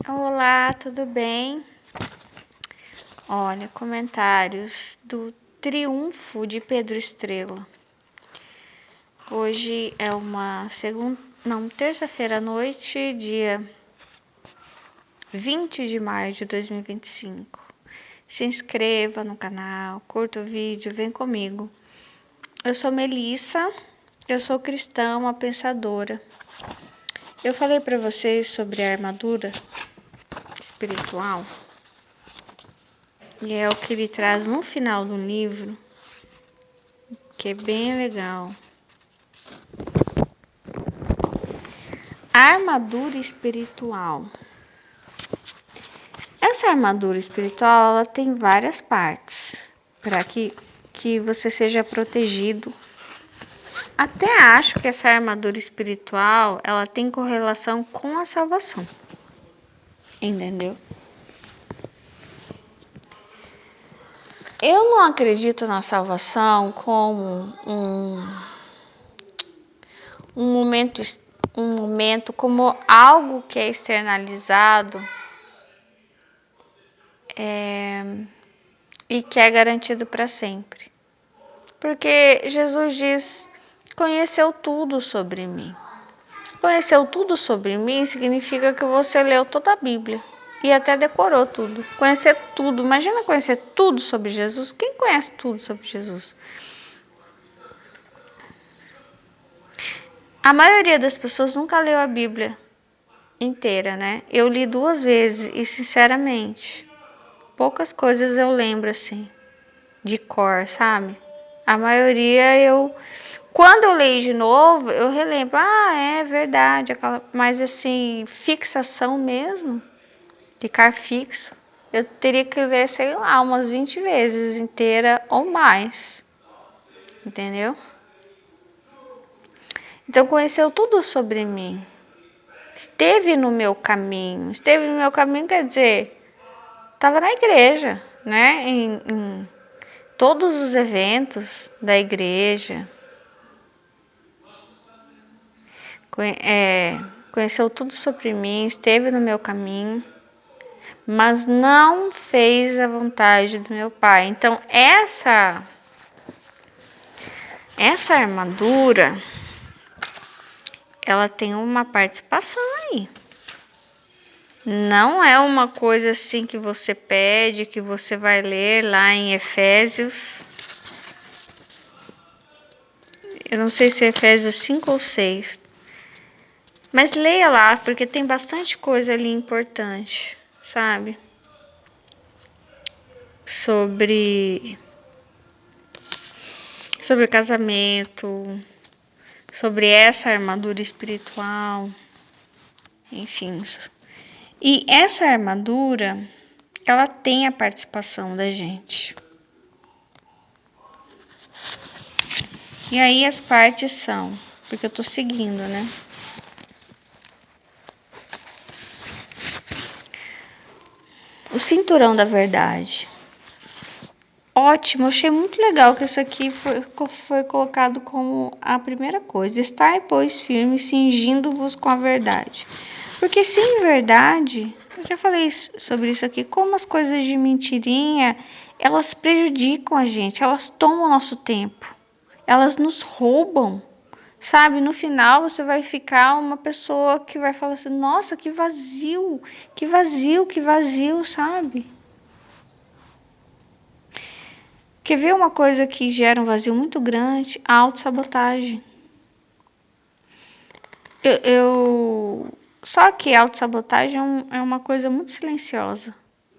Olá, tudo bem? Olha, comentários do Triunfo de Pedro Estrela. Hoje é uma terça-feira à noite, dia 20 de maio de 2025. Se inscreva no canal, curta o vídeo, vem comigo. Eu sou Melissa, eu sou cristã, uma pensadora. Eu falei para vocês sobre a armadura espiritual. E é o que ele traz no final do livro, que é bem legal. A armadura espiritual. Essa armadura espiritual, ela tem várias partes para que você seja protegido. Até acho que essa armadura espiritual, ela tem correlação com a salvação. Entendeu? Eu não acredito na salvação como um momento como algo que é externalizado e que é garantido para sempre. Porque Jesus diz, conheceu tudo sobre mim. Conheceu tudo sobre mim significa que você leu toda a Bíblia e até decorou tudo. Conhecer tudo, imagina conhecer tudo sobre Jesus. Quem conhece tudo sobre Jesus? A maioria das pessoas nunca leu a Bíblia inteira, né? Eu li 2 vezes e, sinceramente, poucas coisas eu lembro assim, de cor, sabe? A maioria quando eu leio de novo, eu relembro, é verdade, mas assim, fixação mesmo, ficar fixo, eu teria que ler, sei lá, umas 20 vezes inteira ou mais, entendeu? Então conheceu tudo sobre mim, esteve no meu caminho quer dizer, estava na igreja, né, em todos os eventos da igreja, conheceu tudo sobre mim, esteve no meu caminho, mas não fez a vontade do meu Pai. Então, essa armadura, ela tem uma participação aí. Não é uma coisa assim que você pede, que você vai ler lá em Efésios. Eu não sei se é Efésios 5 ou 6. Mas leia lá, porque tem bastante coisa ali importante, sabe? Sobre casamento, sobre essa armadura espiritual, enfim. E essa armadura, ela tem a participação da gente. E aí as partes são, porque eu tô seguindo, né? O cinturão da verdade. Ótimo, achei muito legal que isso aqui foi colocado como a primeira coisa. Estai, pois, firme, cingindo-vos com a verdade. Porque sem verdade, eu já falei sobre isso aqui, como as coisas de mentirinha, elas prejudicam a gente, elas tomam o nosso tempo, elas nos roubam, sabe? No final você vai ficar uma pessoa que vai falar assim, nossa, que vazio, que vazio, que vazio, sabe? Quer ver uma coisa que gera um vazio muito grande? A autossabotagem. Só que a autossabotagem é uma coisa muito silenciosa,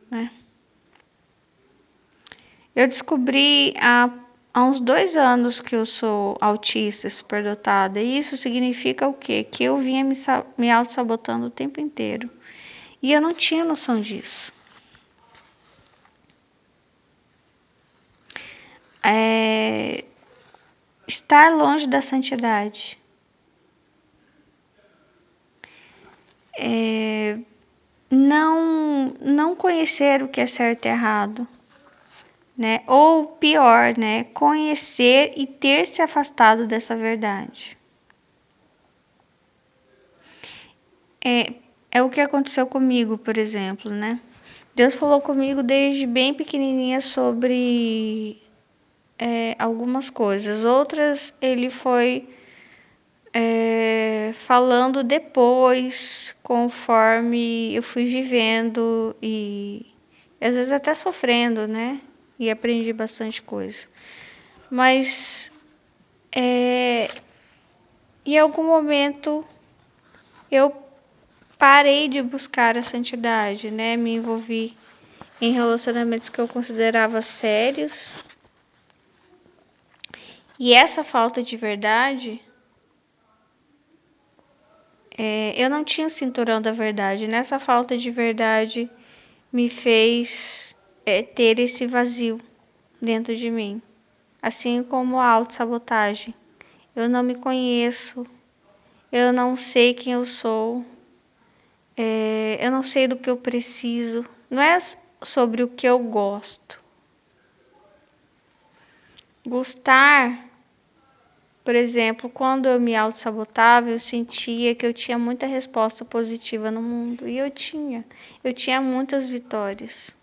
né? Eu descobri há uns 2 anos que eu sou autista, superdotada. E isso significa o quê? Que eu vinha me auto-sabotando o tempo inteiro. E eu não tinha noção disso. Estar longe da santidade. Não conhecer o que é certo e errado. Né? Ou pior, né? Conhecer e ter se afastado dessa verdade. é o que aconteceu comigo, por exemplo, né? Deus falou comigo desde bem pequenininha sobre algumas coisas. Outras ele foi falando depois, conforme eu fui vivendo e às vezes até sofrendo, né? E aprendi bastante coisa. Mas em algum momento eu parei de buscar a santidade, né? Me envolvi em relacionamentos que eu considerava sérios. E essa falta de verdade, eu não tinha o cinturão da verdade. Nessa falta de verdade me fez ter esse vazio dentro de mim. Assim como a autossabotagem. Eu não me conheço, eu não sei quem eu sou, eu não sei do que eu preciso. Não é sobre o que eu gosto. Gostar, por exemplo, quando eu me autossabotava, eu sentia que eu tinha muita resposta positiva no mundo. E eu tinha muitas vitórias.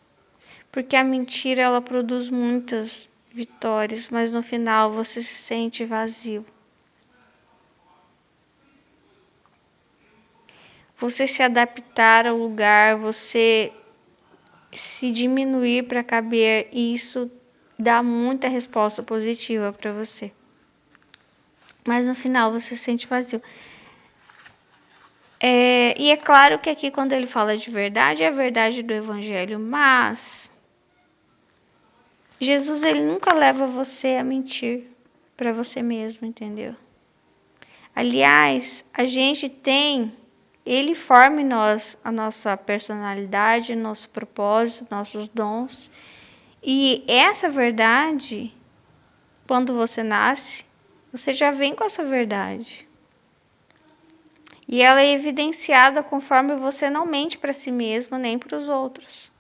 Porque a mentira, ela produz muitas vitórias, mas no final você se sente vazio. Você se adaptar ao lugar, você se diminuir para caber, e isso dá muita resposta positiva para você. Mas no final você se sente vazio. E é claro que aqui quando ele fala de verdade, é a verdade do evangelho, mas Jesus, ele nunca leva você a mentir para você mesmo, entendeu? Aliás, ele forma em nós a nossa personalidade, nosso propósito, nossos dons. E essa verdade, quando você nasce, você já vem com essa verdade. E ela é evidenciada conforme você não mente para si mesmo nem para os outros.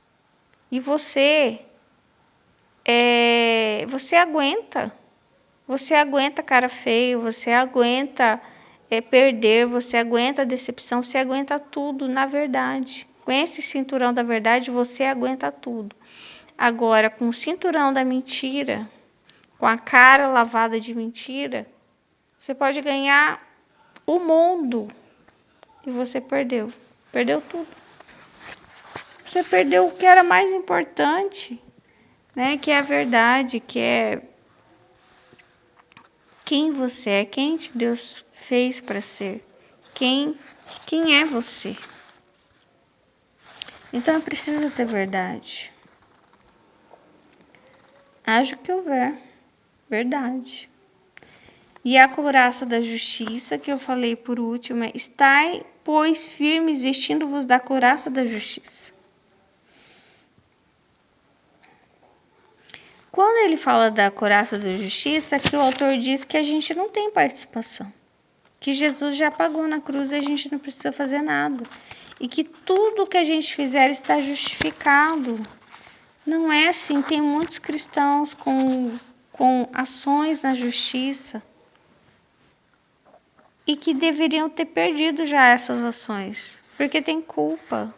E você aguenta. Você aguenta cara feio, você aguenta perder, você aguenta decepção, você aguenta tudo, na verdade. Com esse cinturão da verdade, você aguenta tudo. Agora, com o cinturão da mentira, com a cara lavada de mentira, você pode ganhar o mundo e você perdeu. Perdeu tudo. Você perdeu o que era mais importante, né? Que é a verdade, que é quem você é, quem Deus fez para ser, quem é você. Então é preciso ter verdade. Haja o que houver, verdade. E a couraça da justiça, que eu falei por último, é: estai, pois, firmes, vestindo-vos da couraça da justiça. Quando ele fala da couraça da justiça, que o autor diz que a gente não tem participação. Que Jesus já pagou na cruz e a gente não precisa fazer nada. E que tudo que a gente fizer está justificado. Não é assim. Tem muitos cristãos com ações na justiça e que deveriam ter perdido já essas ações, porque tem culpa.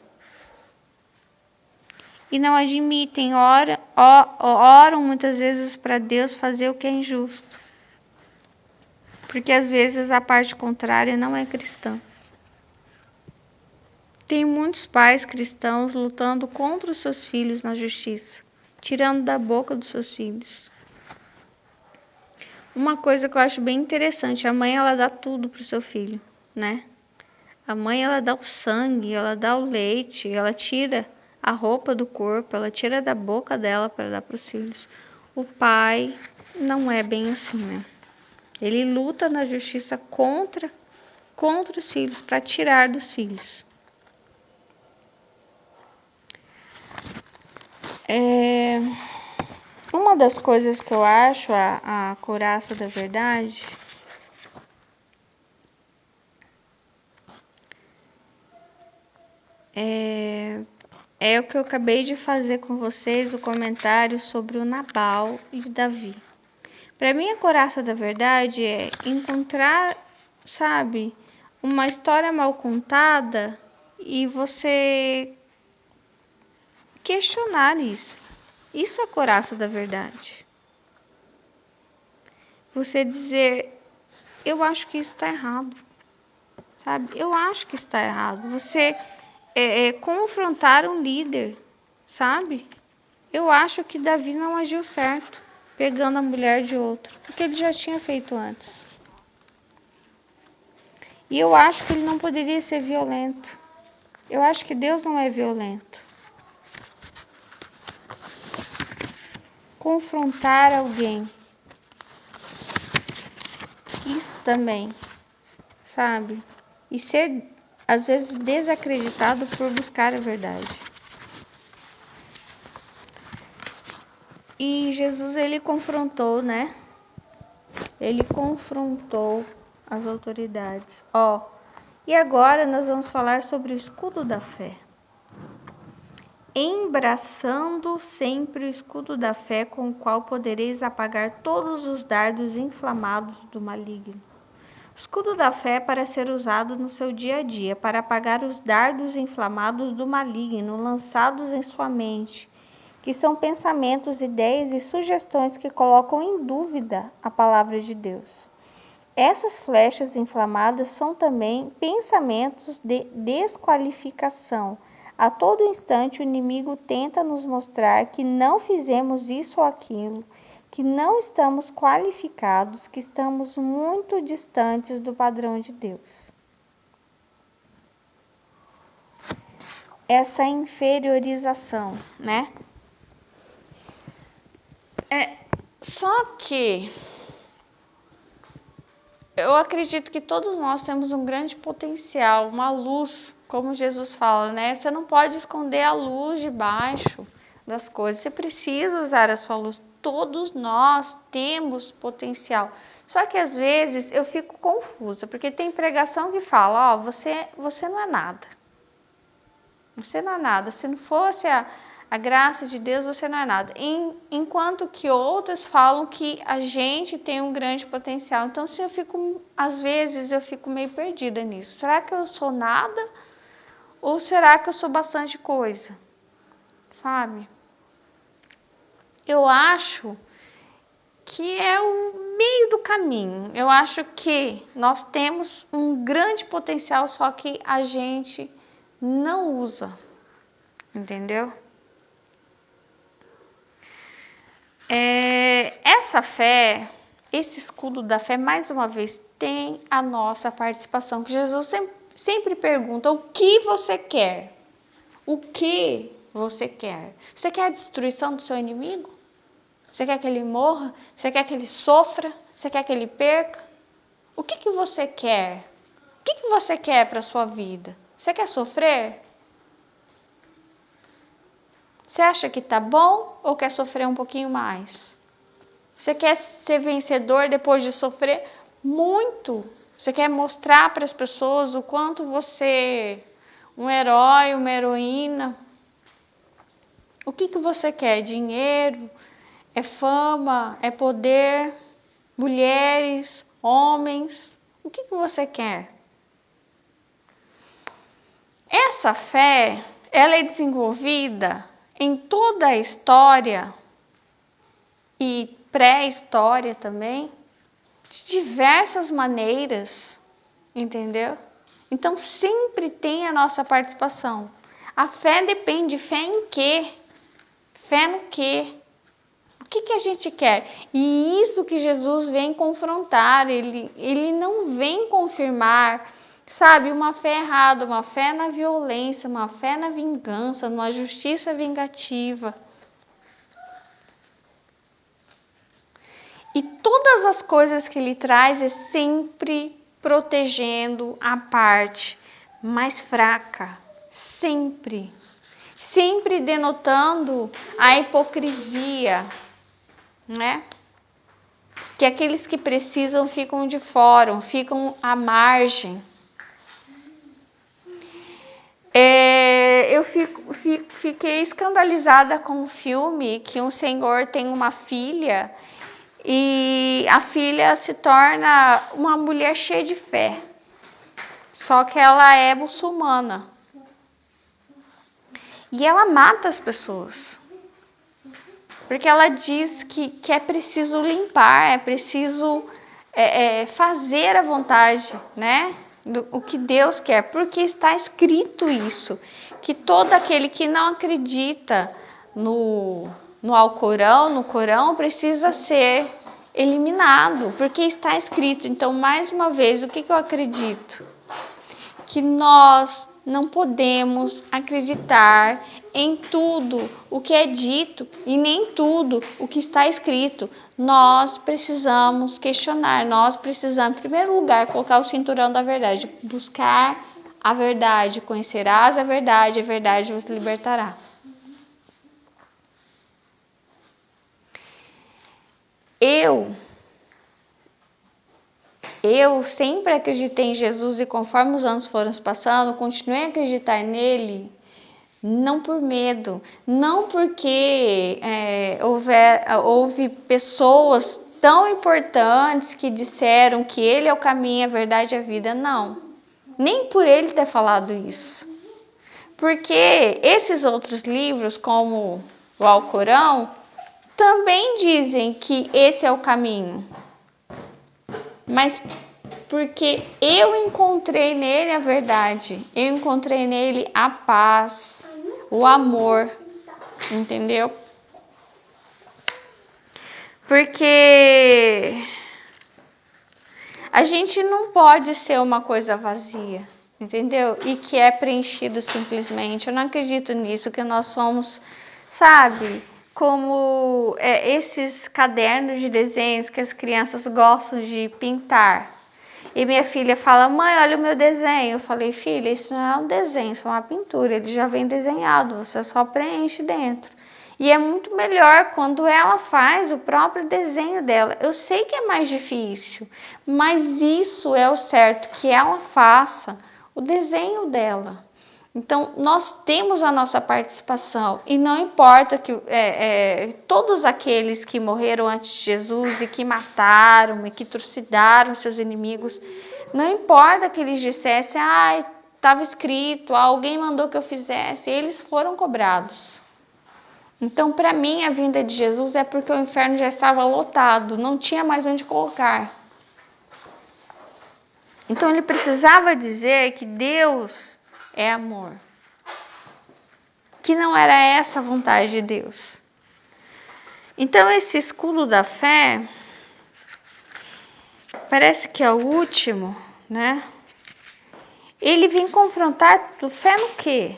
E não admitem, oram muitas vezes para Deus fazer o que é injusto. Porque às vezes a parte contrária não é cristã. Tem muitos pais cristãos lutando contra os seus filhos na justiça, tirando da boca dos seus filhos. Uma coisa que eu acho bem interessante, a mãe ela dá tudo pro seu filho, né? A mãe ela dá o sangue, ela dá o leite, ela tira a roupa do corpo, ela tira da boca dela para dar para os filhos. O pai não é bem assim, né? Ele luta na justiça contra os filhos, para tirar dos filhos. Uma das coisas que eu acho a couraça da verdade é o que eu acabei de fazer com vocês, o comentário sobre o Nabal e Davi. Para mim, a couraça da verdade é encontrar, sabe, uma história mal contada e você questionar isso. Isso é a coraça da verdade. Você dizer, eu acho que isso está errado, sabe? Eu acho que está errado. Você confrontar um líder, sabe? Eu acho que Davi não agiu certo, pegando a mulher de outro, porque ele já tinha feito antes. E eu acho que ele não poderia ser violento. Eu acho que Deus não é violento. Confrontar alguém. Isso também, sabe? E ser, às vezes, desacreditado por buscar a verdade. E Jesus, ele confrontou, né? Ele confrontou as autoridades. E agora nós vamos falar sobre o escudo da fé. Embraçando sempre o escudo da fé, com o qual podereis apagar todos os dardos inflamados do maligno. O escudo da fé é para ser usado no seu dia a dia, para apagar os dardos inflamados do maligno lançados em sua mente, que são pensamentos, ideias e sugestões que colocam em dúvida a palavra de Deus. Essas flechas inflamadas são também pensamentos de desqualificação. A todo instante o inimigo tenta nos mostrar que não fizemos isso ou aquilo, que não estamos qualificados, que estamos muito distantes do padrão de Deus. Essa inferiorização, né? Só que eu acredito que todos nós temos um grande potencial, uma luz, como Jesus fala, né? Você não pode esconder a luz debaixo das coisas, você precisa usar a sua luz. Todos nós temos potencial. Só que às vezes eu fico confusa, porque tem pregação que fala, você não é nada. Você não é nada. Se não fosse a graça de Deus, você não é nada. Enquanto que outras falam que a gente tem um grande potencial. Então, às vezes eu fico meio perdida nisso. Será que eu sou nada? Ou será que eu sou bastante coisa? Sabe? Eu acho que é o meio do caminho. Eu acho que nós temos um grande potencial, só que a gente não usa. Entendeu? Essa fé, esse escudo da fé, mais uma vez, tem a nossa participação. Que Jesus sempre pergunta: o que você quer? O que você quer? Você quer a destruição do seu inimigo? Você quer que ele morra? Você quer que ele sofra? Você quer que ele perca? O que você quer? O que você quer para a sua vida? Você quer sofrer? Você acha que tá bom ou quer sofrer um pouquinho mais? Você quer ser vencedor depois de sofrer muito? Você quer mostrar para as pessoas o quanto você é um herói, uma heroína? O que você quer? Dinheiro? É fama? É poder? Mulheres? Homens? O que você quer? Essa fé, ela é desenvolvida em toda a história e pré-história também, de diversas maneiras, entendeu? Então sempre tem a nossa participação. A fé depende, fé em quê? Fé no quê? O que a gente quer? E isso que Jesus vem confrontar, ele não vem confirmar, sabe, uma fé errada, uma fé na violência, uma fé na vingança, numa justiça vingativa. E todas as coisas que ele traz é sempre protegendo a parte mais fraca, sempre denotando a hipocrisia, né? Que aqueles que precisam ficam de fora, ficam à margem. Eu fiquei escandalizada com o filme que um senhor tem uma filha e a filha se torna uma mulher cheia de fé. Só que ela é muçulmana. E ela mata as pessoas. Porque ela diz que é preciso limpar, é preciso fazer a vontade, né? O que Deus quer. Porque está escrito isso. Que todo aquele que não acredita no Alcorão, no Corão, precisa ser eliminado. Porque está escrito. Então, mais uma vez, o que eu acredito? Que nós não podemos acreditar em tudo o que é dito e nem tudo o que está escrito. Nós precisamos questionar, nós precisamos, em primeiro lugar, colocar o cinturão da verdade, buscar a verdade, conhecerás a verdade vos libertará. Eu sempre acreditei em Jesus e conforme os anos foram passando, continuei a acreditar nele, não por medo, não porque houve pessoas tão importantes que disseram que ele é o caminho, a verdade e a vida, não. Nem por ele ter falado isso. Porque esses outros livros, como o Alcorão, também dizem que esse é o caminho. Mas porque eu encontrei nele a verdade, eu encontrei nele a paz, o amor, entendeu? Porque a gente não pode ser uma coisa vazia, entendeu? E que é preenchido simplesmente. Eu não acredito nisso, que nós somos, sabe, como esses cadernos de desenhos que as crianças gostam de pintar. E minha filha fala, mãe, olha o meu desenho. Eu falei, filha, isso não é um desenho, isso é uma pintura. Ele já vem desenhado, você só preenche dentro. E é muito melhor quando ela faz o próprio desenho dela. Eu sei que é mais difícil, mas isso é o certo, que ela faça o desenho dela. Então, nós temos a nossa participação e não importa que todos aqueles que morreram antes de Jesus e que mataram e que trucidaram seus inimigos, não importa que eles dissessem, estava escrito, alguém mandou que eu fizesse, eles foram cobrados. Então, para mim, a vinda de Jesus é porque o inferno já estava lotado, não tinha mais onde colocar. Então, ele precisava dizer que Deus é amor. Que não era essa a vontade de Deus. Então, esse escudo da fé, parece que é o último, né? Ele vem confrontar fé no quê?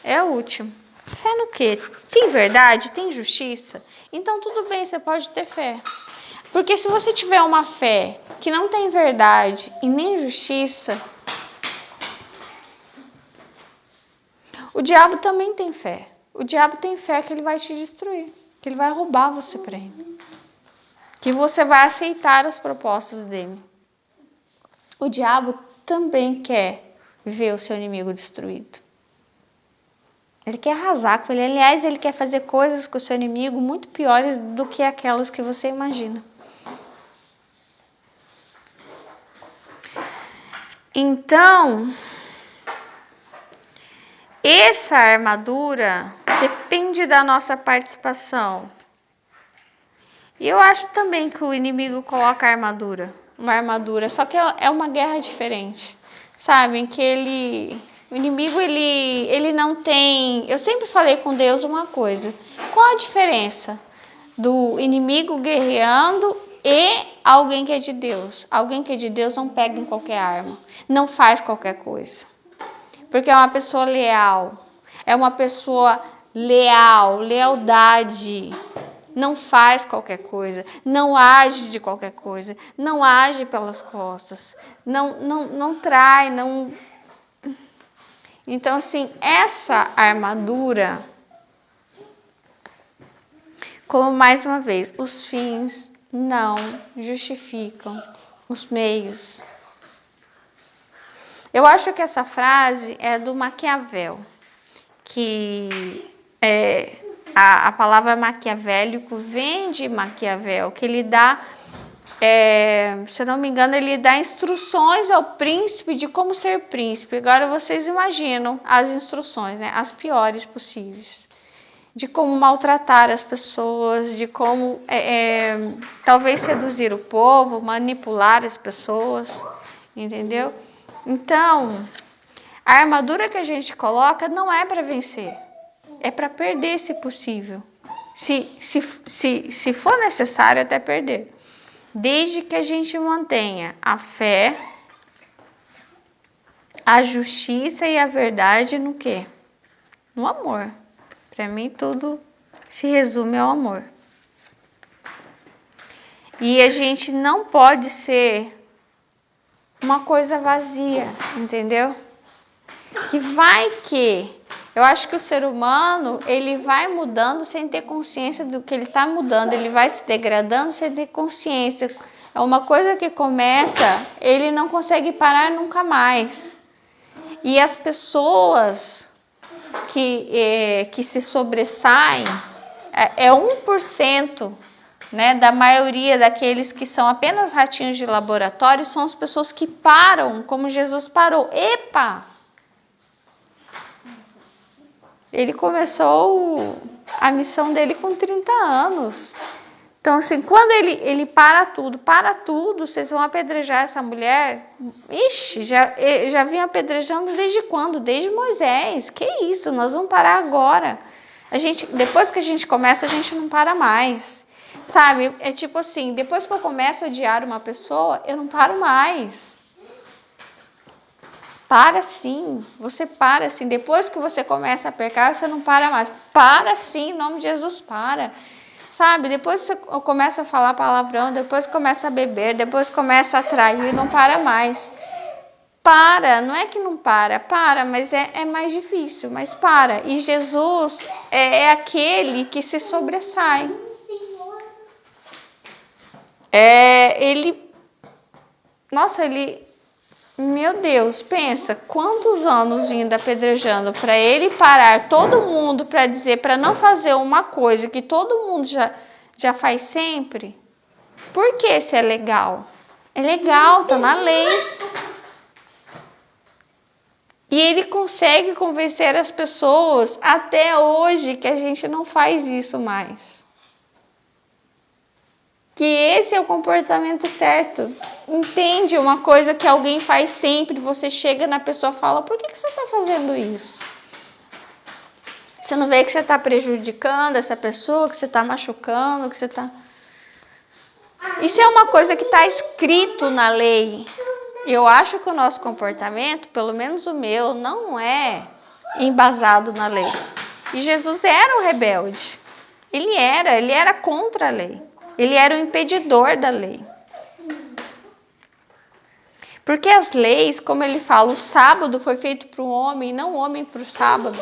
É o último. Fé no quê? Tem verdade? Tem justiça? Então, tudo bem, você pode ter fé. Porque se você tiver uma fé que não tem verdade e nem justiça, o diabo também tem fé. O diabo tem fé que ele vai te destruir, que ele vai roubar você para ele, que você vai aceitar as propostas dele. O diabo também quer ver o seu inimigo destruído. Ele quer arrasar com ele. Aliás, ele quer fazer coisas com o seu inimigo muito piores do que aquelas que você imagina. Então, essa armadura depende da nossa participação. E eu acho também que o inimigo coloca uma armadura, só que é uma guerra diferente. Sabem que o inimigo, ele não tem... Eu sempre falei com Deus uma coisa. Qual a diferença do inimigo guerreando e alguém que é de Deus? Alguém que é de Deus não pega em qualquer arma, não faz qualquer coisa. Porque é uma pessoa leal. É uma pessoa leal, lealdade. Não faz qualquer coisa, não age de qualquer coisa, não age pelas costas, não trai, não... Então, assim, essa armadura, como mais uma vez, os fins não justificam os meios. Eu acho que essa frase é do Maquiavel, que a palavra maquiavélico vem de Maquiavel, que ele dá se eu não me engano, ele dá instruções ao príncipe de como ser príncipe. Agora vocês imaginam as instruções, né? As piores possíveis. De como maltratar as pessoas, de como talvez seduzir o povo, manipular as pessoas, entendeu? Então, a armadura que a gente coloca não é para vencer, é para perder se possível. Se for necessário, até perder. Desde que a gente mantenha a fé, a justiça e a verdade no quê? No amor. Para mim, tudo se resume ao amor. E a gente não pode ser uma coisa vazia, entendeu? Eu acho que o ser humano, ele vai mudando sem ter consciência do que ele está mudando, ele vai se degradando sem ter consciência. É uma coisa que começa, ele não consegue parar nunca mais. E as pessoas que se sobressaem, é 1%, né, da maioria daqueles que são apenas ratinhos de laboratório, são as pessoas que param, como Jesus parou. Epa! Ele começou a missão dele com 30 anos. Então, assim, quando ele para tudo, vocês vão apedrejar essa mulher. Ixi, já vinha apedrejando desde quando? Desde Moisés. Que isso, nós vamos parar agora. Depois que a gente começa, a gente não para mais. Sabe, é tipo assim, depois que eu começo a odiar uma pessoa, eu não paro mais. Para sim, você para sim. Depois que você começa a pecar, você não para mais. Para sim, em nome de Jesus, para. Sabe, depois você começa a falar palavrão, depois começa a beber, depois começa a trair, não para mais. Para, não é que não para, mas é mais difícil, mas para. E Jesus é aquele que se sobressai. Meu Deus, pensa, quantos anos vindo apedrejando para ele parar todo mundo para dizer, para não fazer uma coisa que todo mundo já faz sempre? Por que se é legal? É legal, tá na lei. E ele consegue convencer as pessoas até hoje que a gente não faz isso mais. Que esse é o comportamento certo. Entende uma coisa que alguém faz sempre, você chega na pessoa e fala, por que você está fazendo isso? Você não vê que você está prejudicando essa pessoa, que você está machucando, que você está... Isso é uma coisa que está escrito na lei. Eu acho que o nosso comportamento, pelo menos o meu, não é embasado na lei. E Jesus era um rebelde. Ele era contra a lei. Ele era o impedidor da lei. Porque as leis, como ele fala, o sábado foi feito para o homem, e não o homem para o sábado.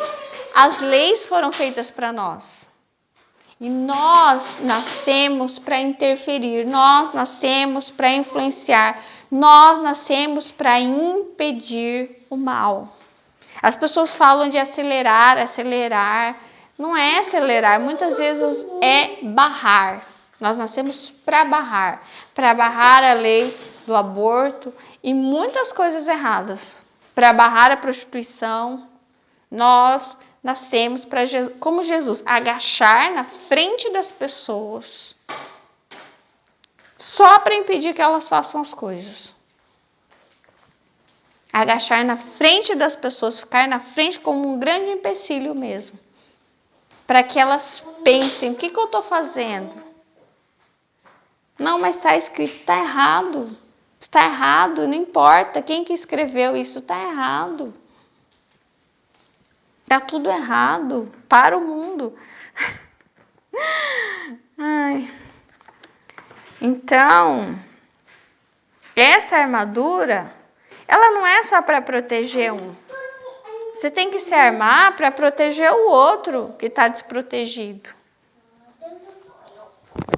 As leis foram feitas para nós. E nós nascemos para interferir, nós nascemos para influenciar, nós nascemos para impedir o mal. As pessoas falam de acelerar. Não é acelerar, muitas vezes é barrar. Nós nascemos para barrar a lei do aborto e muitas coisas erradas. Para barrar a prostituição, nós nascemos para, como Jesus, agachar na frente das pessoas só para impedir que elas façam as coisas. Agachar na frente das pessoas, ficar na frente como um grande empecilho mesmo. Para que elas pensem, o que eu estou fazendo? Não, mas está escrito, está errado. Está errado, não importa quem que escreveu isso, está errado. Está tudo errado para o mundo. Ai. Então, essa armadura, ela não é só para proteger um. Você tem que se armar para proteger o outro que está desprotegido.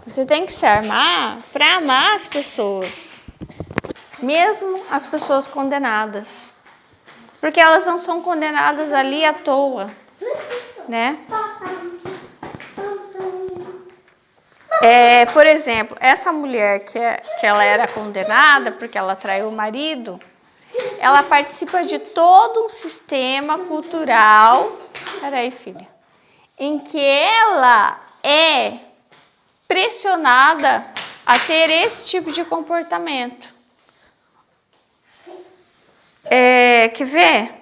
Você tem que se armar para amar as pessoas, mesmo as pessoas condenadas. Porque elas não são condenadas ali à toa, né? Por exemplo, essa mulher que ela era condenada porque ela traiu o marido, ela participa de todo um sistema cultural, peraí, filha, em que ela é pressionada a ter esse tipo de comportamento. Quer ver?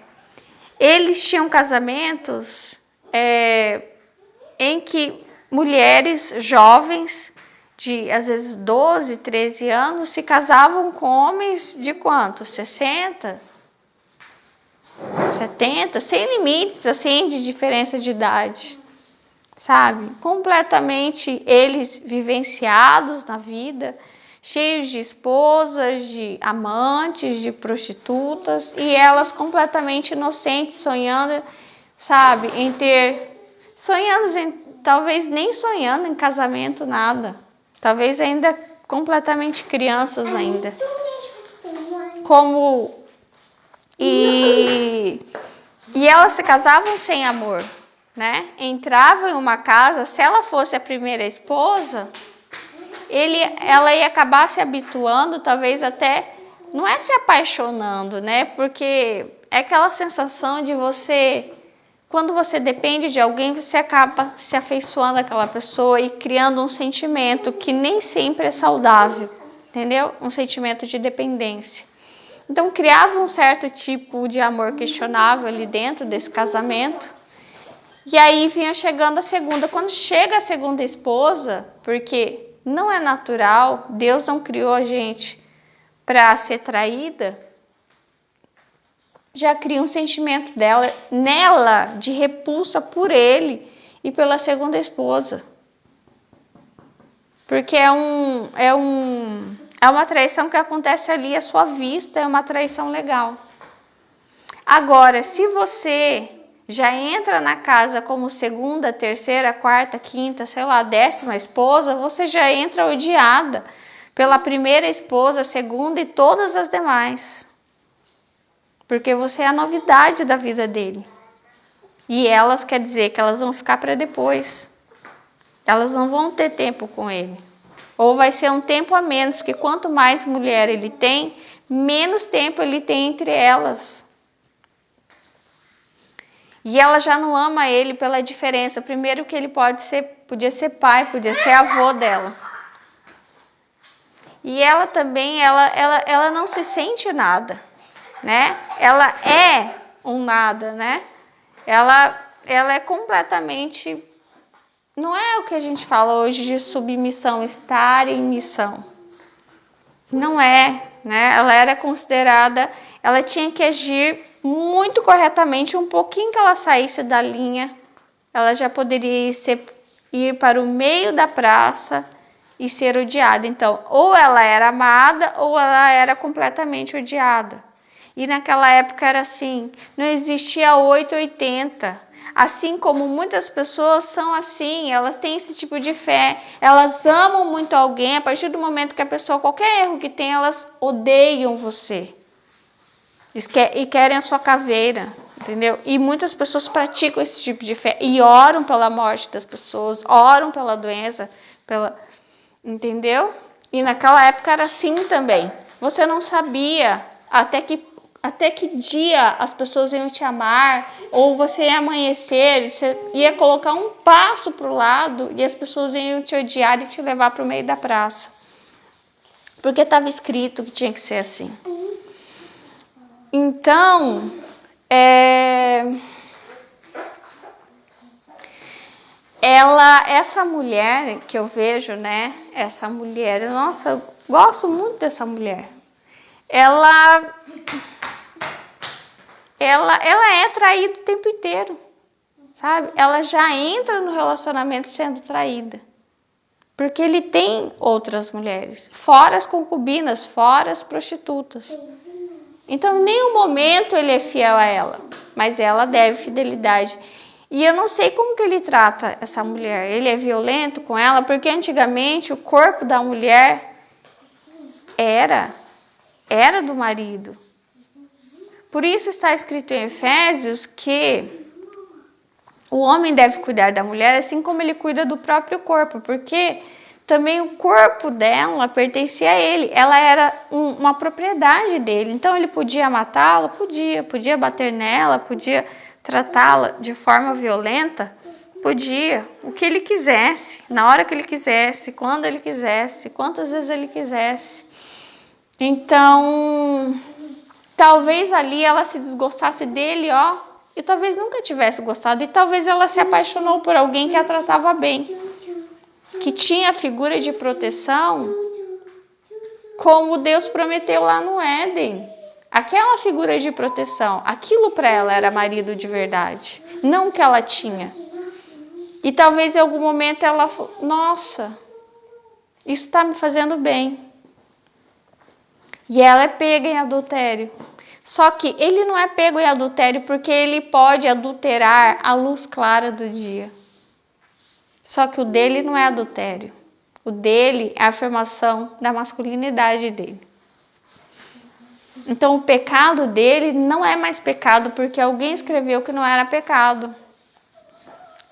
Eles tinham casamentos em que mulheres jovens, de às vezes 12, 13 anos, se casavam com homens de quanto? 60, 70, sem limites, assim, de diferença de idade, sabe? Completamente eles vivenciados na vida, cheios de esposas, de amantes, de prostitutas, e elas completamente inocentes, sonhando, sabe, talvez nem sonhando em casamento, nada. Talvez ainda completamente crianças ainda. E elas se casavam sem amor, né? Entravam em uma casa, se ela fosse a primeira esposa, ela ia acabar se habituando, talvez até, não é se apaixonando, né? Porque é aquela sensação de você, quando você depende de alguém, você acaba se afeiçoando àquela pessoa e criando um sentimento que nem sempre é saudável, entendeu? Um sentimento de dependência. Então, criava um certo tipo de amor questionável ali dentro desse casamento. E aí vinha chegando a segunda. Quando chega a segunda esposa, porque não é natural, Deus não criou a gente para ser traída, já cria um sentimento nela de repulsa por ele e pela segunda esposa. Porque é uma traição que acontece ali à sua vista, é uma traição legal. Agora, se você já entra na casa como segunda, terceira, quarta, quinta, sei lá, 10ª esposa, você já entra odiada pela primeira esposa, segunda e todas as demais. Porque você é a novidade da vida dele. E elas, quer dizer que elas vão ficar para depois. Elas não vão ter tempo com ele. Ou vai ser um tempo a menos, que quanto mais mulher ele tem, menos tempo ele tem entre elas. E ela já não ama ele pela diferença. Primeiro que ele podia ser pai, podia ser avô dela. E ela também, ela não se sente nada, né? Ela é um nada, né? Ela é completamente... Não é o que a gente fala hoje de submissão, estar em missão. Não é, né? Ela era considerada... Ela tinha que agir muito corretamente. Um pouquinho que ela saísse da linha, ela já poderia ir para o meio da praça e ser odiada. Então, ou ela era amada ou ela era completamente odiada. E naquela época era assim, não existia 880. Assim como muitas pessoas são assim, elas têm esse tipo de fé, elas amam muito alguém, a partir do momento que a pessoa, qualquer erro que tem, elas odeiam você. E querem a sua caveira, entendeu? E muitas pessoas praticam esse tipo de fé e oram pela morte das pessoas, oram pela doença, entendeu? E naquela época era assim também. Você não sabia até que dia as pessoas iam te amar, ou você ia amanhecer, você ia colocar um passo para o lado e as pessoas iam te odiar e te levar para o meio da praça. Porque estava escrito que tinha que ser assim. Então, essa mulher que eu vejo, né? Essa mulher, nossa, eu gosto muito dessa mulher. Ela é traída o tempo inteiro, sabe? Ela já entra no relacionamento sendo traída. Porque ele tem outras mulheres, fora as concubinas, fora as prostitutas. Então, em nenhum momento ele é fiel a ela, mas ela deve fidelidade. E eu não sei como que ele trata essa mulher. Ele é violento com ela, porque antigamente o corpo da mulher era do marido. Por isso está escrito em Efésios que o homem deve cuidar da mulher assim como ele cuida do próprio corpo, porque também o corpo dela pertencia a ele. Ela era uma propriedade dele. Então ele podia matá-la? Podia bater nela? Podia tratá-la de forma violenta? Podia. O que ele quisesse, na hora que ele quisesse, quando ele quisesse, quantas vezes ele quisesse. Então, talvez ali ela se desgostasse dele, e talvez nunca tivesse gostado. E talvez ela se apaixonou por alguém que a tratava bem, que tinha a figura de proteção, como Deus prometeu lá no Éden. Aquela figura de proteção, aquilo para ela era marido de verdade, não que ela tinha. E talvez em algum momento ela falou, nossa, isso está me fazendo bem. E ela é pega em adultério. Só que ele não é pego em adultério porque ele pode adulterar a luz clara do dia. Só que o dele não é adultério. O dele é a afirmação da masculinidade dele. Então o pecado dele não é mais pecado porque alguém escreveu que não era pecado.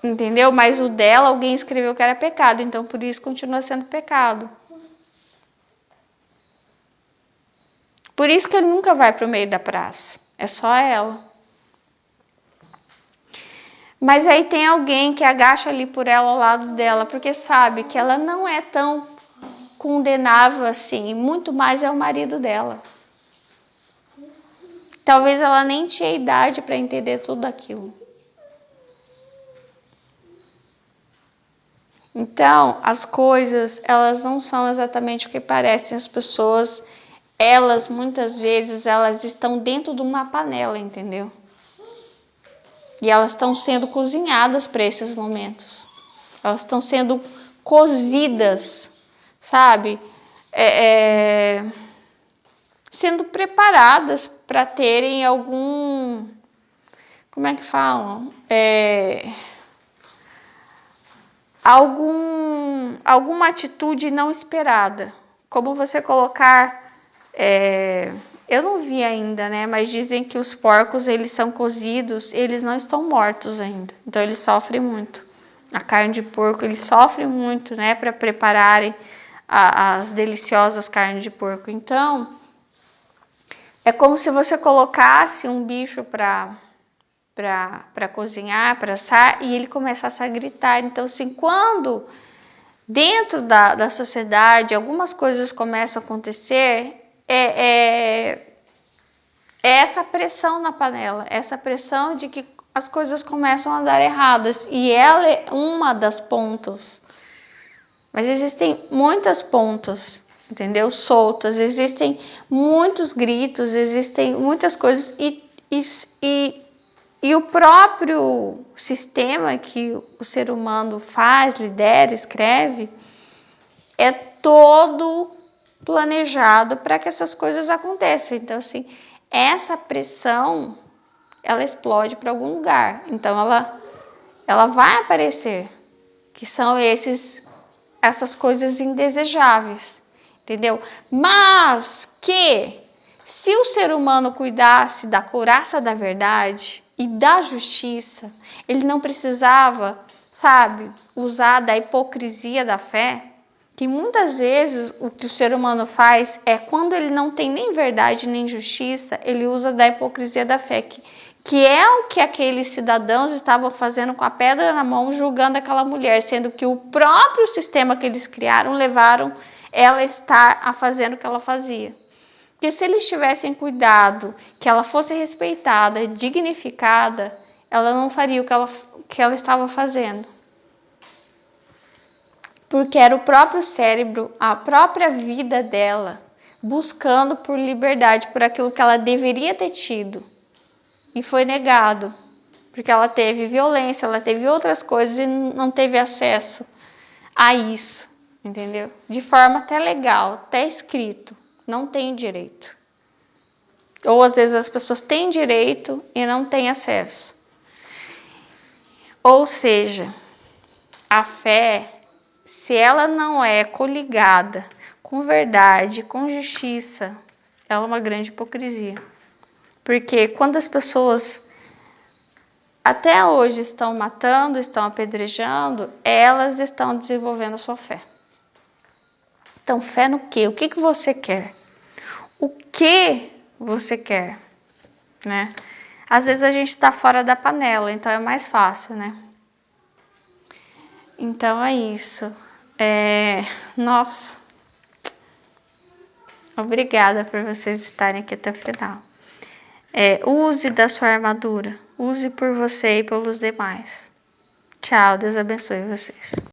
Entendeu? Mas o dela alguém escreveu que era pecado. Então por isso continua sendo pecado. Por isso que ele nunca vai para o meio da praça. É só ela. Mas aí tem alguém que agacha ali por ela ao lado dela, porque sabe que ela não é tão condenável assim, muito mais é o marido dela. Talvez ela nem tinha idade para entender tudo aquilo. Então, as coisas, elas não são exatamente o que parecem. As pessoas, elas muitas vezes, elas estão dentro de uma panela, entendeu? E elas estão sendo cozinhadas para esses momentos. Elas estão sendo cozidas, sabe? Sendo preparadas para terem algum... Como é que falam? Alguma atitude não esperada. Como você colocar... eu não vi ainda, né? Mas dizem que os porcos, eles são cozidos, eles não estão mortos ainda. Então, eles sofrem muito. A carne de porco, eles sofrem muito, né? Para prepararem as deliciosas carnes de porco. Então, é como se você colocasse um bicho para cozinhar, para assar, e ele começasse a gritar. Então, assim, quando dentro da sociedade algumas coisas começam a acontecer, essa pressão na panela, essa pressão de que as coisas começam a dar erradas, e ela é uma das pontas. Mas existem muitas pontas, entendeu? Soltas, existem muitos gritos, existem muitas coisas, e o próprio sistema que o ser humano faz, lidera, escreve, é todo planejado para que essas coisas aconteçam. Então, assim, essa pressão, ela explode para algum lugar. Então, ela vai aparecer, que são essas coisas indesejáveis, entendeu? Mas que, se o ser humano cuidasse da couraça da verdade e da justiça, ele não precisava, sabe, usar da hipocrisia da fé, que muitas vezes o que o ser humano faz é, quando ele não tem nem verdade nem justiça, ele usa da hipocrisia da fé, que é o que aqueles cidadãos estavam fazendo com a pedra na mão, julgando aquela mulher, sendo que o próprio sistema que eles criaram levaram ela a estar fazendo o que ela fazia. Porque se eles tivessem cuidado, que ela fosse respeitada, dignificada, ela não faria o que ela estava fazendo. Porque era o próprio cérebro, a própria vida dela, buscando por liberdade, por aquilo que ela deveria ter tido. E foi negado, porque ela teve violência, ela teve outras coisas e não teve acesso a isso, entendeu? De forma até legal, até escrito, não tem direito. Ou às vezes as pessoas têm direito e não têm acesso. Ou seja, a fé, se ela não é coligada com verdade, com justiça, ela é uma grande hipocrisia. Porque quando as pessoas até hoje estão matando, estão apedrejando, elas estão desenvolvendo a sua fé. Então, fé no quê? O que que você quer? O que você quer, né? Às vezes a gente tá fora da panela, então é mais fácil, né? Então é isso. Nossa, obrigada por vocês estarem aqui até o final. Use da sua armadura. Use por você e pelos demais. Tchau, Deus abençoe vocês.